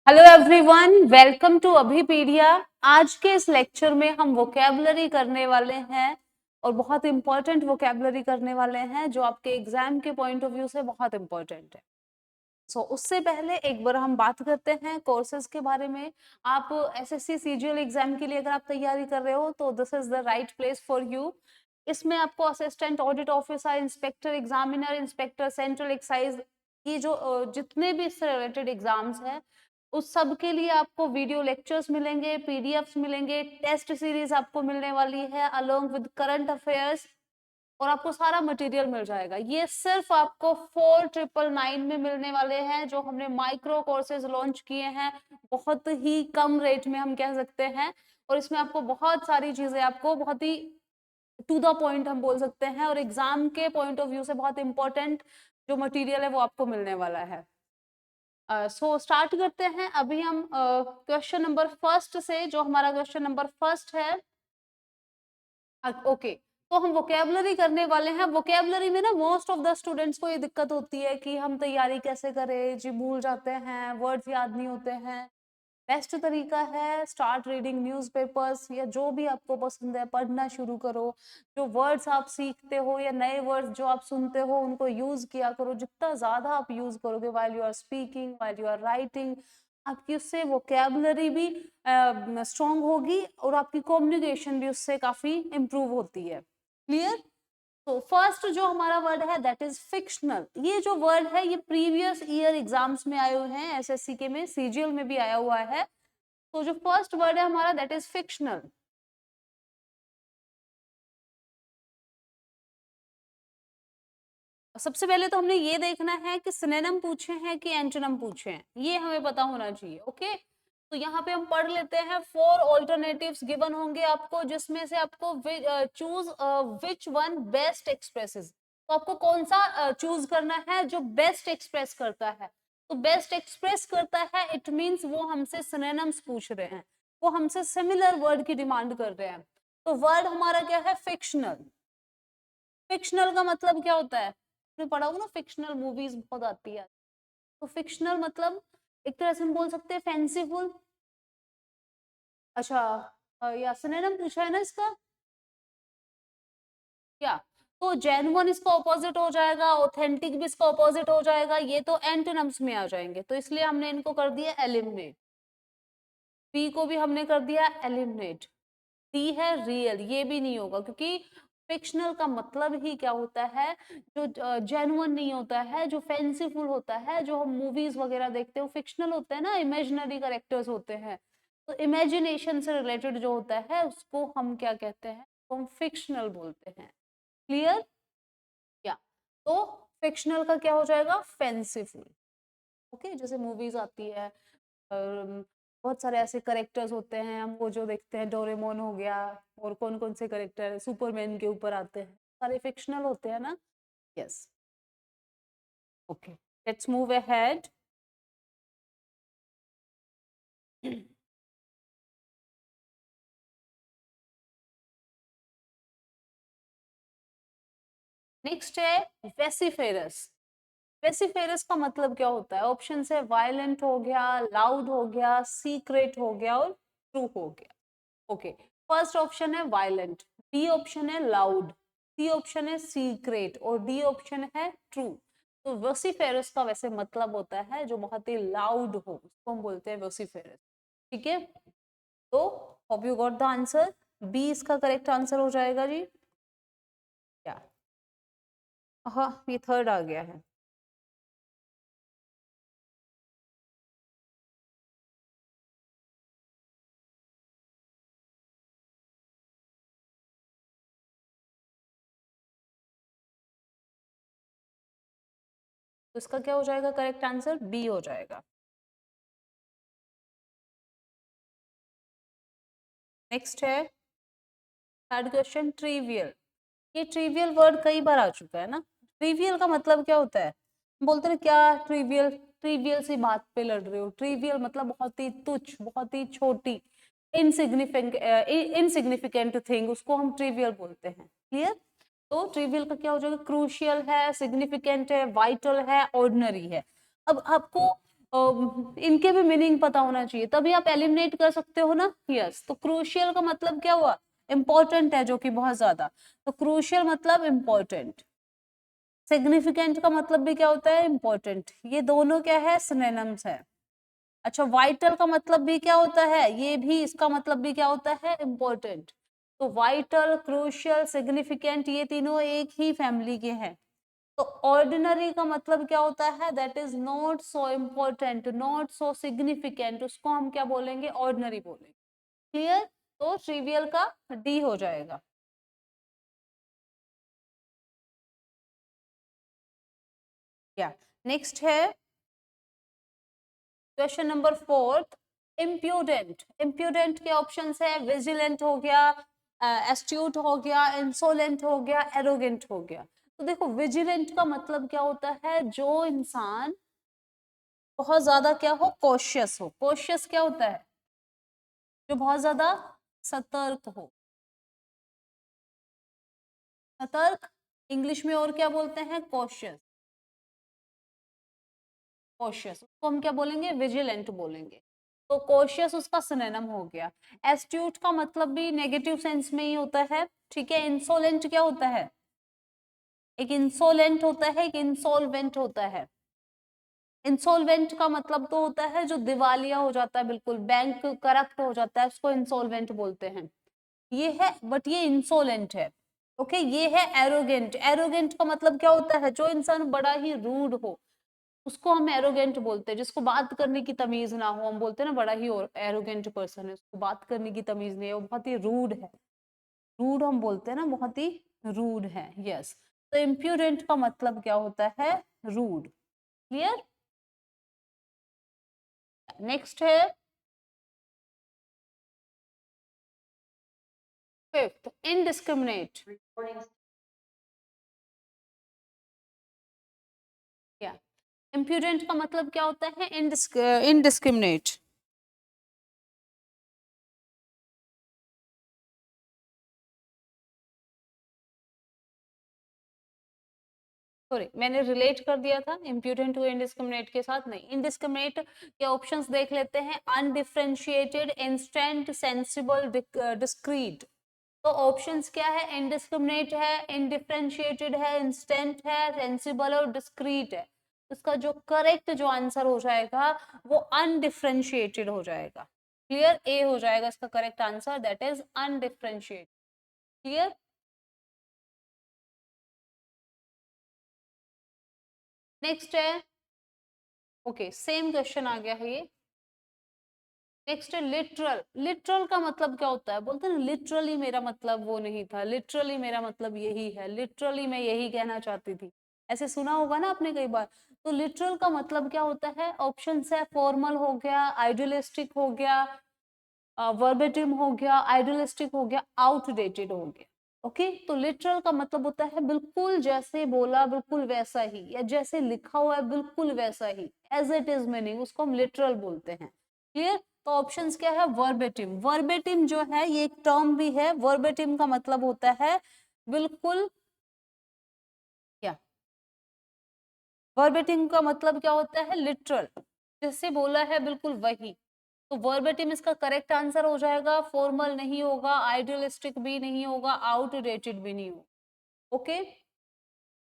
Hello everyone, welcome to Abhipedia. आज के इस लेक्चर में हम वोकैबुलरी करने वाले हैं और बहुत इंपॉर्टेंट वोकैबुलरी करने वाले हैं जो आपके एग्जाम के पॉइंट ऑफ व्यू से बहुत इंपॉर्टेंट है। उससे पहले एक बार हम बात करते हैं कोर्सेज के बारे में। आप एसएससी सीजीएल एग्जाम के लिए अगर आप तैयारी कर रहे हो तो this is the right place for you. इसमें आपको assistant audit officer, inspector examiner, inspector central excise, ये जो जितने भी इससे रिलेटेड एग्जाम्स हैं उस सब के लिए आपको वीडियो लेक्चर्स मिलेंगे, पीडीएफ्स मिलेंगे, टेस्ट सीरीज आपको मिलने वाली है अलोंग विद करंट अफेयर्स और आपको सारा मटेरियल मिल जाएगा। ये सिर्फ आपको 4999 में मिलने वाले हैं जो हमने माइक्रो कोर्सेज लॉन्च किए हैं, बहुत ही कम रेट में हम कह सकते हैं। और इसमें आपको बहुत सारी चीजें आपको बहुत ही टू द पॉइंट हम बोल सकते हैं और एग्जाम के पॉइंट ऑफ व्यू से बहुत इंपॉर्टेंट जो मटेरियल है वो आपको मिलने वाला है। स्टार्ट करते हैं अभी हम क्वेश्चन नंबर फर्स्ट से। जो हमारा क्वेश्चन नंबर फर्स्ट है, ओके, तो हम वोकेबलरी करने वाले हैं। वोकेबलरी में ना मोस्ट ऑफ द स्टूडेंट्स को ये दिक्कत होती है कि हम तैयारी कैसे करें जी, भूल जाते हैं, वर्ड्स याद नहीं होते हैं। बेस्ट तरीका है स्टार्ट रीडिंग न्यूज़पेपर्स या जो भी आपको पसंद है पढ़ना शुरू करो। जो वर्ड्स आप सीखते हो या नए वर्ड्स जो आप सुनते हो उनको यूज किया करो। जितना ज्यादा आप यूज करोगे while you are speaking, while you are writing, आपकी उससे वोकेबलरी भी स्ट्रांग होगी और आपकी कम्युनिकेशन भी उससे काफी इम्प्रूव होती है। क्लियर? तो फर्स्ट जो हमारा वर्ड है दैट इज फिक्शनल। ये जो वर्ड है ये प्रीवियस ईयर एग्जाम्स में आए हुए हैं, एसएससी के में, सीजीएल में भी आया हुआ है। तो जो फर्स्ट वर्ड है हमारा दैट इज फिक्शनल। सबसे पहले तो हमने ये देखना है कि सिनोनिम पूछे हैं कि एंटोनिम पूछे हैं, ये हमें पता होना चाहिए। ओके, तो यहाँ पे हम पढ़ लेते हैं। 4 ऑल्टरनेटिव्स गिवन होंगे आपको जिसमें से आपको choose which one best expresses. तो आपको कौन सा चूज करना है जो बेस्ट एक्सप्रेस करता है। तो बेस्ट एक्सप्रेस करता है इट मींस वो हमसे सिनोनिम्स पूछ रहे हैं, वो हमसे सिमिलर वर्ड की डिमांड कर रहे हैं। तो वर्ड हमारा क्या है? फिक्शनल। फिक्शनल का मतलब क्या होता है? आपने पढ़ा होगा ना, फिक्शनल मूवीज बहुत आती है। तो फिक्शनल मतलब एक तरह से हम बोल सकते हैं फैंसीफुल। अच्छा, या सिनोनिम पूछा है ना इसका क्या? तो जेन्युइन इसका ऑपोजिट हो जाएगा, ऑथेंटिक भी इसका ऑपोजिट हो जाएगा, ये तो एंटोनिम्स में आ जाएंगे। तो इसलिए हमने इनको कर दिया एलिमिनेट। पी को भी हमने कर दिया एलिमिनेट। डी है रियल, ये भी नहीं होगा क्योंकि फिक्शनल का मतलब ही क्या होता है? जो जेन्युइन नहीं होता है, जो फैंसीफुल होता है, जो हम मूवीज वगैरह देखते हो फिक्शनल होते हैं ना, इमेजिनरी कैरेक्टर्स होते हैं। तो इमेजिनेशन से रिलेटेड जो होता है उसको हम क्या कहते हैं? तो हम फिक्शनल बोलते हैं। क्लियर? या तो फिक्शनल का क्या हो जाएगा? फैंसीफुल। ओके, जैसे मूवीज आती है, बहुत सारे ऐसे करेक्टर्स होते हैं, हम वो जो देखते हैं डोरेमोन हो गया, और कौन कौन से करेक्टर सुपरमैन के ऊपर आते हैं, सारे फिक्शनल होते हैं ना। Yes, okay, let's move ahead. Next है वेसिफेरस। वेसिफेरस का मतलब क्या होता है? ऑप्शन है वायलेंट हो गया, लाउड हो गया, सीक्रेट हो गया और ट्रू हो गया। ओके, फर्स्ट ऑप्शन है वायलेंट, बी ऑप्शन है लाउड, सी ऑप्शन है सीक्रेट और डी ऑप्शन है ट्रू। तो वोसिफेरस का वैसे मतलब होता है जो बहुत ही लाउड हो, उसको हम बोलते हैं वोसिफेरस। ठीक है, तो hope you got the answer. B इसका करेक्ट आंसर हो जाएगा जी। क्या? हाँ, ये थर्ड आ गया है। तो इसका क्या हो जाएगा? करेक्ट आंसर बी हो जाएगा। नेक्स्ट है थर्ड क्वेश्चन, ट्रिवियल। ये ट्रिवियल वर्ड कई बार आ चुका है ना। ट्रिवियल का मतलब क्या होता है? बोलते हैं क्या ट्रिवियल, ट्रिवियल सी बात पे लड़ रहे हो। ट्रिवियल मतलब बहुत ही तुच्छ, बहुत ही छोटी, इनसिग्निफिकेंट थिंग, उसको हम ट्रिवियल बोलते हैं। क्लियर? तो ट्रिवियल का क्या हो जाएगा? क्रूशियल है, सिग्निफिकेंट है, वाइटल है, ऑर्डिनरी है। अब आपको इनके भी मीनिंग पता होना चाहिए, तभी आप एलिमिनेट कर सकते हो ना। यस, तो क्रूशियल का मतलब क्या हुआ, इंपॉर्टेंट है, जो कि बहुत ज्यादा। तो क्रूशियल मतलब इंपॉर्टेंट। सिग्निफिकेंट का मतलब भी क्या होता है, इंपॉर्टेंट। ये दोनों क्या है, सिनोनिम्स है। अच्छा, वाइटल का मतलब भी क्या होता है, ये भी इसका मतलब भी क्या होता है, इंपॉर्टेंट। तो वाइटल, क्रूशियल, सिग्निफिकेंट, ये तीनों एक ही फैमिली के हैं। तो ऑर्डिनरी का मतलब क्या होता है, that is not so important, not so significant, उसको हम क्या बोलेंगे, ऑर्डिनरी बोलेंगे। क्लियर। तो ट्रिवियल का डी हो जाएगा। या नेक्स्ट है क्वेश्चन नंबर 4। इम्प्यूडेंट। इम्प्यूडेंट के ऑप्शंस है, विजिलेंट हो गया, एस्ट्यूट हो गया, इंसोलेंट हो गया, एरोगेंट हो गया। तो देखो, विजिलेंट का मतलब क्या होता है, जो इंसान बहुत ज्यादा क्या हो, कॉशियस हो। कॉशियस क्या होता है, जो बहुत ज्यादा सतर्क हो। सतर्क इंग्लिश में और क्या बोलते हैं, कॉशियस। कॉशियस उसको हम क्या बोलेंगे, विजिलेंट बोलेंगे। तो कॉशियस उसका सिनोनिम हो गया। एस्ट्यूट का मतलब भी नेगेटिव सेंस में ही होता है, ठीक है। इंसोलेंट क्या होता है, एक इंसोलेंट होता है, एक इंसॉल्वेंट होता है। इंसॉल्वेंट का मतलब तो होता है जो दिवालिया हो जाता है, बिल्कुल बैंक करप्ट हो जाता है, उसको इंसॉल्वेंट बोलते हैं। ये है, बट ये इंसोलेंट है। ओके, ये है एरोगेंट। एरोगेंट का मतलब क्या होता है, जो इंसान बड़ा ही रूड हो, उसको हम एरोगेंट बोलते हैं। जिसको बात करने की तमीज ना हो, हम बोलते हैं ना, बड़ा ही एरोगेंट पर्सन है, उसको बात करने की तमीज नहीं है, वो बहुत ही रूड है। रूड हम बोलते हैं ना, बहुत ही रूड है। यस, तो इम्प्यूडेंट का मतलब क्या होता है, रूड। क्लियर। नेक्स्ट है फिफ्थ, इनडिस्क्रिमिनेट। क्या, इम्प्यूडेंट का मतलब क्या होता है, इनडिस्क्रिमिनेट। सॉरी, मैंने रिलेट कर दिया था इम्प्यूडेंट को इनडिस्क्रिमिनेट के साथ, नहीं। इनडिस्क्रिमिनेट के ऑप्शंस देख लेते हैं। Undifferentiated, instant, sensible, discrete. तो ऑप्शंस क्या है, इनडिस्क्रिमिनेट है, इनडिफरेंशिएटेड है, इंस्टेंट है, सेंसिबल और डिस्क्रीट है। इसका जो करेक्ट जो आंसर हो जाएगा वो अनडिफरेंशिएटेड हो जाएगा। क्लियर, ए हो जाएगा इसका correct answer, that is undifferentiated. Clear. Next है, ओके, सेम क्वेश्चन आ गया है ये। नेक्स्ट है लिटरल। लिटरल का मतलब क्या होता है, बोलते हैं ना, लिटरली मेरा मतलब वो नहीं था, लिटरली मेरा मतलब यही है, लिटरली मैं यही कहना चाहती थी। ऐसे सुना होगा ना आपने कई बार। तो लिटरल का मतलब क्या होता है, ऑप्शन है, फॉर्मल हो गया, आइडियलिस्टिक हो गया, वर्बेटिम हो गया, आइडियलिस्टिक हो गया, आउटडेटेड हो गया। ओके, तो लिटरल का मतलब होता है बिल्कुल जैसे बोला बिल्कुल वैसा ही, या जैसे लिखा हुआ है बिल्कुल वैसा ही, एज इट इज मीनिंग, उसको हम लिटरल बोलते हैं। क्लियर। तो ऑप्शंस क्या है, वर्बेटिम। वर्बेटिम जो है ये एक टर्म भी है। वर्बेटिम का मतलब होता है बिल्कुल, क्या, वर्बेटिम का मतलब क्या होता है, लिटरल, जैसे बोला है बिल्कुल वही। तो वर्बेटिम इसका करेक्ट आंसर हो जाएगा। फॉर्मल नहीं होगा, आइडियलिस्टिक भी नहीं होगा, आउटडेटेड भी नहीं होगा। ओके,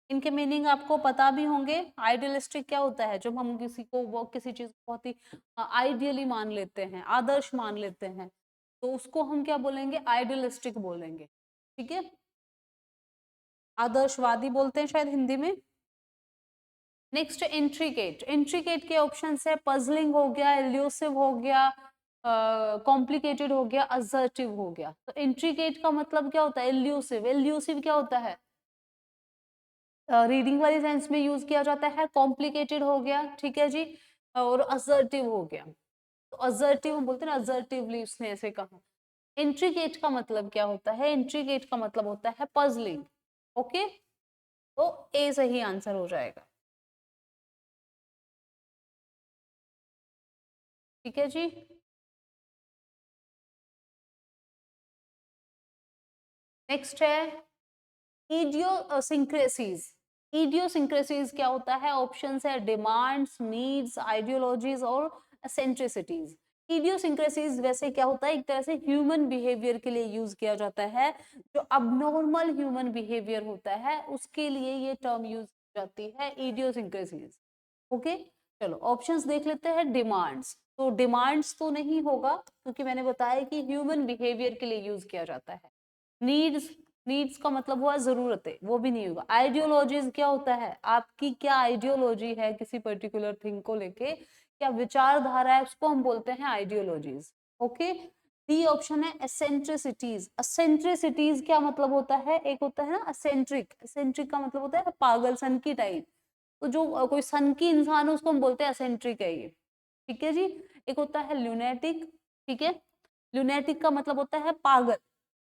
इनके मीनिंग आपको पता भी होंगे। आइडियलिस्टिक क्या होता है, जब हम किसी को, वो किसी चीज को बहुत ही आइडियली मान लेते हैं, आदर्श मान लेते हैं, तो उसको हम क्या बोलेंगे, आइडियलिस्टिक बोलेंगे। ठीक है, आदर्शवादी बोलते हैं शायद हिंदी में। Next intricate. इंट्रिकेट के ऑप्शन है, पजलिंग हो गया, एल्यूसिव हो गया, कॉम्प्लिकेटेड हो गया, असर्टिव हो गया। तो इंट्रिकेट का मतलब क्या होता है, एल्यूसिव। एल्यूसिव क्या होता है, रीडिंग वाली सेंस में यूज किया जाता है। कॉम्प्लिकेटेड हो गया, ठीक है जी, और असर्टिव हो गया। तो असर्टिव हम बोलते हैं ना, असर्टिवली उसने ऐसे कहा। इंट्रिकेट का मतलब क्या होता है, इंट्रिकेट का मतलब होता है पजलिंग। ओके, तो ए सही आंसर हो जाएगा। ठीक है जी। नेक्स्ट है इडियोसिंक्रेसीज। इडियोसिंक्रेसीज क्या होता है? ऑप्शन है डिमांड्स, नीड्स, आइडियोलॉजीज और सेंट्रिसिटीज। इडियोसिंक्रेसीज वैसे क्या होता है, एक तरह से ह्यूमन बिहेवियर के लिए यूज किया जाता है। जो अबनॉर्मल ह्यूमन बिहेवियर होता है उसके लिए ये टर्म यूज की जाती है, इडियोसिंक्रेसीज। ओके, चलो ऑप्शंस देख लेते हैं। डिमांड्स, तो डिमांड्स तो नहीं होगा क्योंकि मैंने बताया कि ह्यूमन बिहेवियर के लिए यूज किया जाता है। नीड्स, नीड्स का मतलब हुआ जरूरतें, वो भी नहीं होगा। आइडियोलॉजीज क्या होता है, आपकी क्या आइडियोलॉजी है किसी पर्टिकुलर थिंग को लेके, क्या विचारधारा है, उसको हम बोलते हैं आइडियोलॉजीज। ओके, डी ऑप्शन है एसेंट्रिसिटीज। एसेंट्रिसिटीज क्या मतलब होता है, एक होता है ना एसेंट्रिक, एसेंट्रिक का मतलब होता है पागल सन की टाइप। तो जो कोई सन की इंसान है उसको हम बोलते हैं एसेंट्रिक है ये, ठीक है जी। एक होता है ल्यूनेटिक, ठीक है, ल्यूनेटिक का मतलब होता है पागल,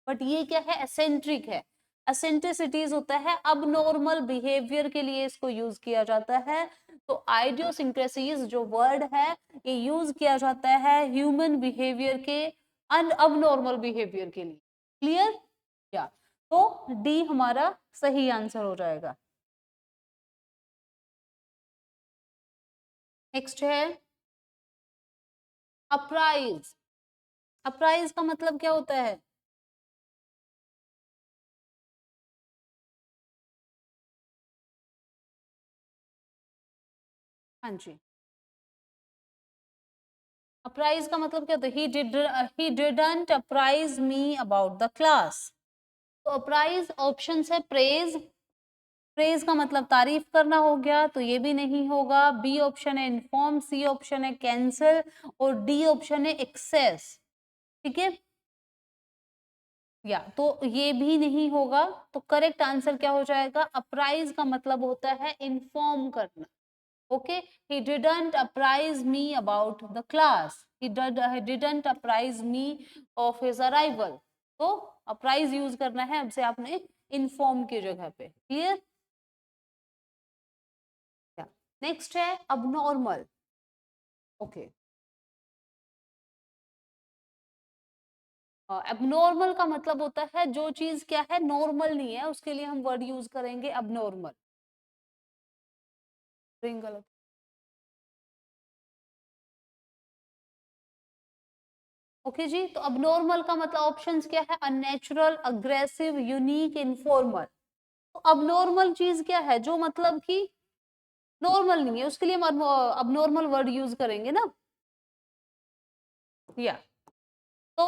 बट ये क्या है, एसेंट्रिक है। एसेंट्रिसिटीज होता है अब नॉर्मल बिहेवियर के लिए इसको यूज किया जाता है। तो आइडियोसिंक्रेसीज जो वर्ड है ये यूज किया जाता है ह्यूमन बिहेवियर के अब नॉर्मल बिहेवियर के लिए। क्लियर? या तो डी हमारा सही आंसर हो जाएगा। नेक्स्ट है अप्राइज। अप्राइज का मतलब क्या होता है? हाँ जी, अप्राइज का मतलब क्या होता है? He didn't apprise me about the class. तो अप्राइज ऑप्शन है प्रेज, प्रेज का मतलब तारीफ करना हो गया, तो ये भी नहीं होगा। बी ऑप्शन है इन्फॉर्म, सी ऑप्शन है कैंसिल और डी ऑप्शन है एक्सेस, ठीक है। या तो ये भी नहीं होगा, तो करेक्ट आंसर क्या हो जाएगा? अप्राइज का मतलब होता है इन्फॉर्म करना। Okay, he didn't apprise me about the class, he didn't apprise me of his arrival। तो अप्राइज यूज करना है अब से आपने इन्फॉर्म की जगह पे। क्लियर? नेक्स्ट है अबनॉर्मल। ओके, एबनॉर्मल का मतलब होता है जो चीज क्या है, नॉर्मल नहीं है, उसके लिए हम वर्ड यूज करेंगे अबनॉर्मल। गलत। ओके जी, तो अबनॉर्मल का मतलब ऑप्शंस क्या है? Unnatural, aggressive, unique, informal. तो अबनॉर्मल चीज क्या है, जो मतलब कि नॉर्मल नहीं है, उसके लिए हम अबनॉर्मल वर्ड यूज करेंगे ना। या तो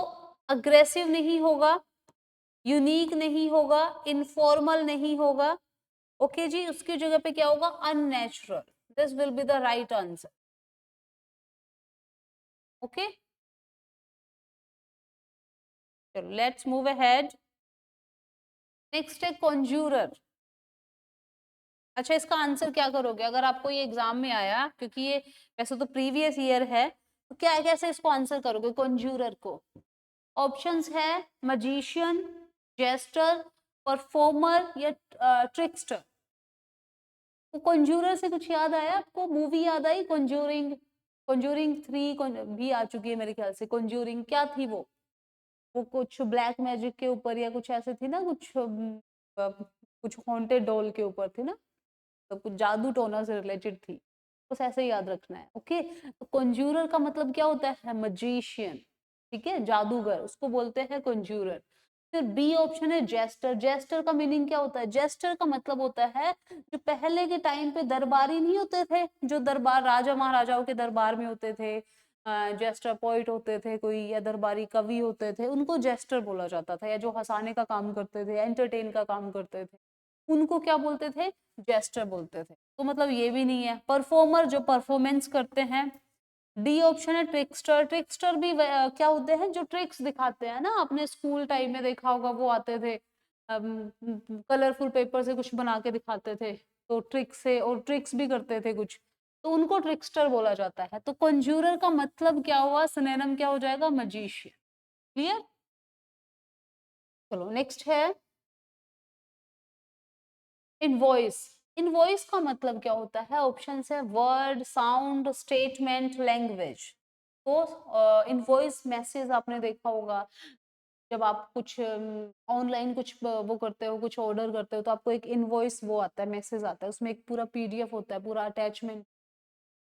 अग्रेसिव नहीं होगा, यूनिक नहीं होगा, इनफॉर्मल नहीं होगा। ओके जी, उसकी जगह पे क्या होगा? Unnatural. This will be the right answer. Okay, चलो लेट्स मूव अहेड। नेक्स्ट है कॉन्ज्यूरर। अच्छा, इसका आंसर क्या करोगे अगर आपको ये एग्जाम में आया, क्योंकि ये वैसे तो प्रीवियस ईयर है, तो क्या कैसे इसको आंसर करोगे कॉन्ज्यूरर को? ऑप्शंस है मजिशियन, जेस्टर, परफॉर्मर या ट्रिक्स्टर। तो कॉन्ज्यूरर से कुछ याद आया आपको? मूवी याद आई कॉन्ज्यूरिंग? कॉन्ज्यूरिंग 3 भी आ चुकी है मेरे ख्याल से। कॉन्ज्यूरिंग क्या थी वो कुछ ब्लैक मैजिक के ऊपर या कुछ ऐसे थी ना, कुछ कुछ हॉन्टेड डॉल के ऊपर थी ना, तो कुछ जादू टोना से रिलेटेड थी। बस ऐसे ही याद रखना है। ओके, तो कॉन्ज्यूरर का मतलब क्या होता है? मजिशियन, ठीक है, जादूगर, उसको बोलते हैं कॉन्ज्यूरर। फिर बी ऑप्शन है जेस्टर। जेस्टर का मीनिंग क्या होता है? जेस्टर का मतलब होता है जो पहले के टाइम पे दरबारी नहीं होते थे, जो दरबार राजा महाराजाओं के दरबार में होते थे, जेस्टर पोइट होते थे कोई, या दरबारी कवि होते थे, उनको जेस्टर बोला जाता था। या जो हंसाने का काम करते थे, एंटरटेन का काम करते थे, उनको क्या बोलते थे? जेस्टर बोलते थे। तो मतलब ये भी नहीं है। परफॉर्मर जो परफॉर्मेंस करते हैं। डी ऑप्शन है ट्रिक्स्टर। ट्रिक्स्टर भी क्या होते हैं? जो ट्रिक्स दिखाते हैं ना, आपने स्कूल टाइम में देखा होगा, वो आते थे कलरफुल पेपर से कुछ बना के दिखाते थे, तो ट्रिक्स से, और ट्रिक्स भी करते थे कुछ, तो उनको ट्रिक्स्टर बोला जाता है। तो कंज्यूरर का मतलब क्या हुआ? सिनोनिम क्या हो जाएगा? मजिशियन। क्लियर? चलो नेक्स्ट है इनवॉइस। इनवॉइस का मतलब क्या होता है? ऑप्शन है वर्ड, साउंड, स्टेटमेंट, लैंग्वेज। तो इनवॉइस मैसेज आपने देखा होगा, जब आप कुछ ऑनलाइन कुछ वो करते हो, कुछ ऑर्डर करते हो, तो आपको एक इनवॉइस वो आता है, मैसेज आता है, उसमें एक पूरा पीडीएफ होता है, पूरा अटैचमेंट।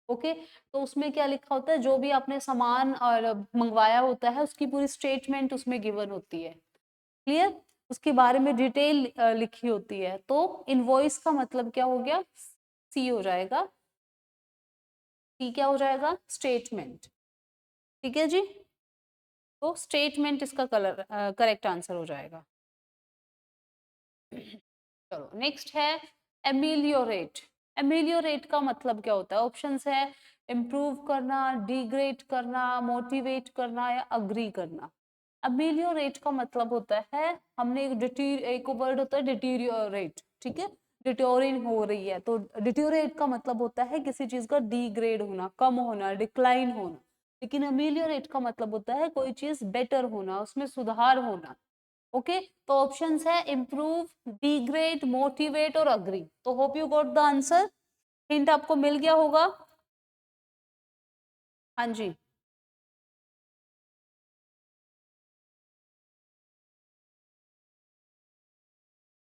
ओके, तो उसमें क्या लिखा होता है, जो भी आपने सामान और मंगवाया होता है उसकी पूरी स्टेटमेंट उसमें गिवन होती है। क्लियर? उसके बारे में डिटेल लिखी होती है। तो इनवॉइस का मतलब क्या हो गया, सी हो जाएगा। सी क्या हो जाएगा, स्टेटमेंट। ठीक है जी, तो स्टेटमेंट इसका करेक्ट आंसर हो जाएगा। चलो नेक्स्ट है एमिलियोरेट। एमिलियोरेट का मतलब क्या होता है, ऑप्शंस है इम्प्रूव करना, डिग्रेड करना, मोटिवेट करना या अग्री करना। अमेलियोरेट का मतलब होता है, हमने एक वर्ड होता है डिटीरियोरेट, ठीक है, डिटोरिंग हो रही है, तो डिटीरियोरेट का मतलब होता है किसी चीज का डिग्रेड होना, कम होना, डिक्लाइन होना। लेकिन अमेलियोरेट का मतलब होता है कोई चीज बेटर होना, उसमें सुधार होना। ओके, तो ऑप्शंस है इम्प्रूव, डिग्रेड, मोटिवेट और अग्री। तो hope you got the answer. Hint आपको मिल गया होगा। हाँ जी,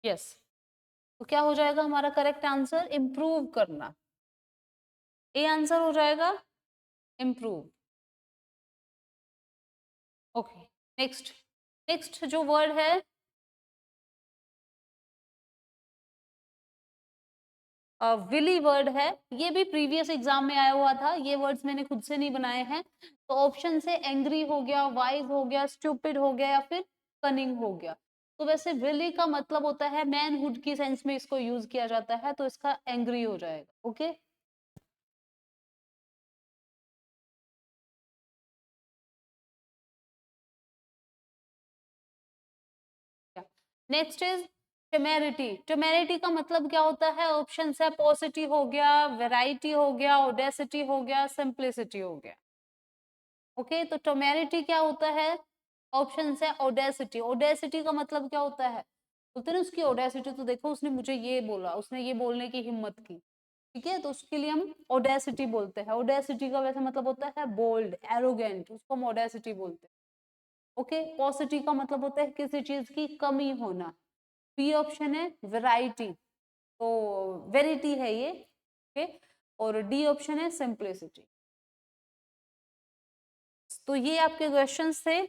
यस। तो क्या हो जाएगा हमारा करेक्ट आंसर, इम्प्रूव करना। ए आंसर हो जाएगा, इम्प्रूव। Okay, next. नेक्स्ट जो वर्ड है विली वर्ड है, ये भी प्रीवियस एग्जाम में आया हुआ था, ये वर्ड्स मैंने खुद से नहीं बनाए हैं। तो ऑप्शन से एंग्री हो गया, वाइज हो गया, स्टूपिड हो गया या फिर कनिंग हो गया। तो वैसे विली का मतलब होता है मैनहुड की सेंस में इसको यूज किया जाता है, तो इसका एंग्री हो जाएगा। Okay, next is temerity. Temerity का मतलब क्या होता है, ऑप्शन है पॉसिटी हो गया, वेराइटी हो गया, ओडेसिटी हो गया, सिंप्लिसिटी हो गया। ओके, तो टेमेरिटी क्या होता है, ऑप्शन है ओडेसिटी। ओडेसिटी का मतलब क्या होता है, बोलते हैं ना उसकी ओडेसिटी, तो देखो उसने मुझे ये बोला, उसने ये बोलने की हिम्मत की। ठीक है, तो उसके लिए हम ओडेसिटी बोलते हैं। ओडेसिटी का वैसे मतलब होता है बोल्ड, एरोगेंट, उसको हम ओडेसिटी बोलते हैं। ओके, पॉसिटी का मतलब होता है किसी चीज की कमी होना। बी ऑप्शन है वैरायटी, तो वेरिटी है ये। ओके, और डी ऑप्शन है सिंप्लिसिटी। तो ये आपके क्वेश्चंस थे।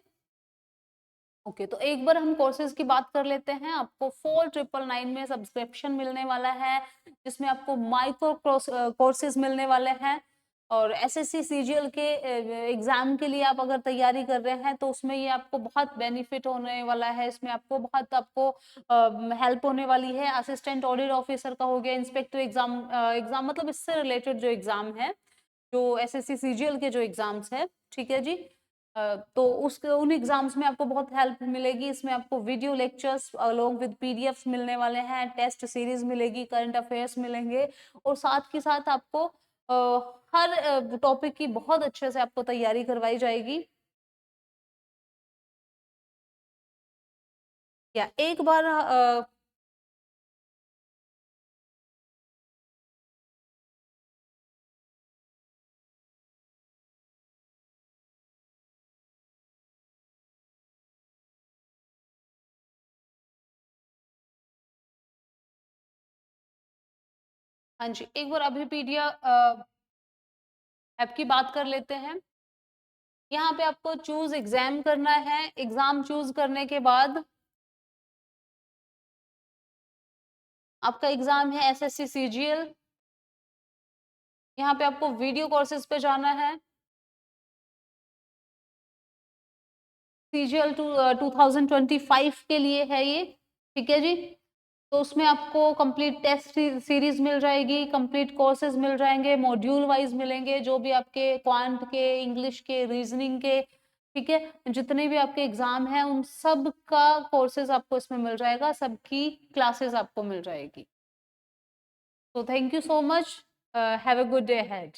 ओके, तो एक बार हम कोर्सेज की बात कर लेते हैं। आपको 4999 में सब्सक्रिप्शन मिलने वाला है, जिसमें आपको माइक्रो कोर्सेज मिलने वाले हैं। और एसएससी सीजीएल के एग्जाम के लिए आप अगर तैयारी कर रहे हैं तो उसमें ये आपको बहुत बेनिफिट होने वाला है। इसमें आपको बहुत आपको हेल्प होने वाली है। असिस्टेंट ऑडिट ऑफिसर का हो गया, इंस्पेक्टर एग्जाम, एग्जाम मतलब इससे रिलेटेड जो एग्जाम है, जो एसएससी सीजीएल के जो एग्जाम्स है, ठीक है जी। तो उस उन एग्जाम्स में आपको बहुत हेल्प मिलेगी। इसमें आपको video lectures along with PDFs मिलने वाले हैं, टेस्ट सीरीज मिलेगी, करंट अफेयर्स मिलेंगे, और साथ के साथ आपको हर टॉपिक की बहुत अच्छे से आपको तैयारी करवाई जाएगी। या एक बार हाँ जी, एक बार अभी पीडीएफ ऐप की बात कर लेते हैं। यहाँ पे आपको चूज एग्जाम करना है। एग्जाम चूज करने के बाद आपका एग्जाम है एसएससी सीजीएल। यहाँ पे आपको वीडियो कोर्सेज पे जाना है। सीजीएल 2025 के लिए है ये, ठीक है जी। तो उसमें आपको कंप्लीट टेस्ट सीरीज मिल जाएगी, कंप्लीट कोर्सेज मिल जाएंगे, मॉड्यूल वाइज मिलेंगे, जो भी आपके क्वांट के, इंग्लिश के, रीजनिंग के, ठीक है, जितने भी आपके एग्जाम हैं उन सब का कोर्सेज आपको इसमें मिल जाएगा, सबकी क्लासेस आपको मिल जाएगी। तो thank you so much, have a good day ahead.